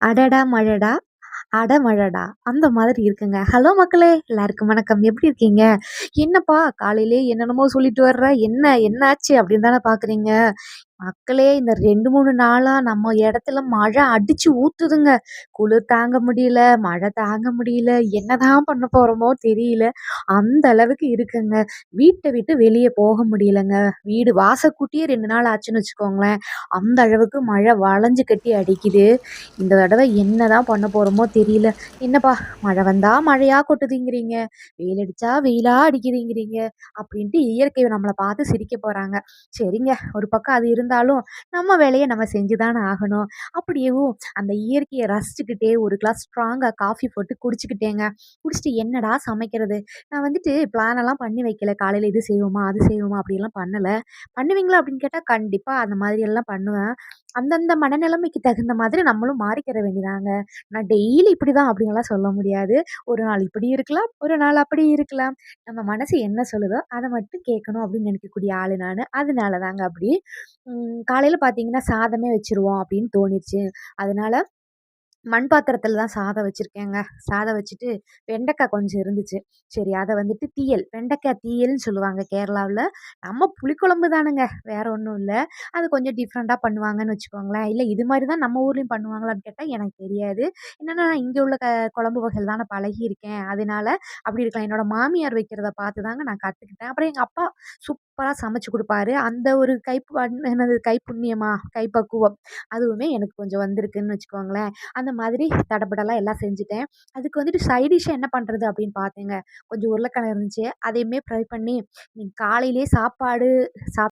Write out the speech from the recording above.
அடடா மழடா! அடமழடா! அந்த மாதிரி இருக்குங்க. ஹலோ மக்களே! எல்லாருக்கும் வணக்கம். எப்படி இருக்கீங்க? என்னப்பா காலையிலயே என்னென்னமோ சொல்லிட்டு வர்ற, என்ன ஆச்சு? அப்படின்னு தானே பார்க்குறீங்க. மக்களே இந்த 2, 3 நாளா நம்ம இடத்துல மழை அடிச்சு ஊத்துதுங்க. குளிர் தாங்க முடியல, மழை தாங்க முடியல. என்னதான் பண்ண போறோமோ தெரியல. அந்த அளவுக்கு இருக்குங்க. வீட்ட விட்டு வெளிய போக முடியலங்க. வீடு வாசக்கூட்டியே 2 நாள் ஆச்சுன்னு வச்சுக்கோங்களேன். அந்த அளவுக்கு மழை வளஞ்சு கட்டி அடிக்குது. இந்த தடவை என்னதான் பண்ண போறோமோ தெரியல. என்னப்பா மழை வந்தா மழையா கொட்டுதுங்கிறீங்க, வெயில் அடிச்சா வெயிலா அடிக்குதுங்கிறீங்க அப்படின்ட்டு இயற்கை நம்மள பார்த்து சிரிக்க போறாங்க. சரிங்க, ஒரு பக்கம் அது இருந்தாலும் நம்ம வேலைய நம்ம செஞ்சு தானே ஆகணும். அப்படியேவும் அந்த இயற்கையை ரசிச்சுக்கிட்டே ஒரு கிளாஸ் ஸ்ட்ராங்கா காஃபி போட்டு குடிச்சுக்கிட்டேங்க. குடிச்சிட்டு என்னடா சமைக்கிறது? நான் வந்துட்டு பிளான் எல்லாம் பண்ணி வைக்கல. காலையில இது செய்வோமா, அது செய்வோமா அப்படிலாம் பண்ணல. பண்ணுவீங்களா அப்படின்னு கேட்டா கண்டிப்பா அந்த மாதிரி எல்லாம் பண்ணுவேன். அந்தந்த மனநிலைமைக்கு தகுந்த மாதிரி நம்மளும் மாறிக்கிற வேண்டியதாங்க. நான் டெய்லி இப்படிதான் அப்படின்லாம் சொல்ல முடியாது. ஒரு நாள் இப்படி இருக்கலாம், ஒரு நாள் அப்படி இருக்கலாம். நம்ம மனசு என்ன சொல்லுதோ அத மட்டும் கேட்கணும் அப்படின்னு நினைக்கக்கூடிய ஆளு நானு. அதனால தாங்க அப்படி. காலையில பார்த்தீங்கன்னா, சாதமே வச்சுருவோம் அப்படின்னு தோணிருச்சு. அதனால மண் பாத்திரத்தில தான் சாதம் வச்சிருக்கேங்க. சாதம் வச்சுட்டு வெண்டைக்காய் கொஞ்சம் இருந்துச்சு. சரி அத வந்துட்டு தீயல், வெண்டைக்காய் தீயல்ன்னு சொல்லுவாங்க கேரளாவுல. நம்ம புளிக்குழம்பு தானுங்க. வேற ஒண்ணும் இல்ல. அது கொஞ்சம் டிஃப்ரெண்ட்டா பண்ணுவாங்கன்னு வச்சுக்கோங்களேன். இல்ல இது மாரி தான் நம்ம ஊர்லயும் பண்ணுவாங்களான்னு கேட்டா எனக்கு தெரியாது. என்னன்னா நான் இங்க உள்ள குழம்பு வகைகள் தான் நான் பழகியிருக்கேன். அதனால அப்படி இருக்கலாம். என்னோட மாமியார் வைக்கிறத பார்த்து தாங்க நான் கத்துக்கிட்டேன். அப்புறம் எங்க அப்பா சூப்பரா சமைச்சு குடுப்பாரு. அந்த ஒரு என்னது கைப்புண்ணியமா, கைப்பக்குவம் அதுவுமே எனக்கு கொஞ்சம் வந்திருக்குன்னு வச்சுக்கோங்களேன். அந்த மாதிரி தடபுடலா எல்லாம் செஞ்சுட்டேன். அதுக்கு வந்துட்டு சைட் டிஷ்ஷா என்ன பண்றது அப்படின்னு பார்த்தேங்க. கொஞ்சம் உருளைக்கிழங்கு இருந்துச்சு. அதையுமே ஃப்ரை பண்ணி இன்னைக்கு காலையிலேயே சாப்பாடு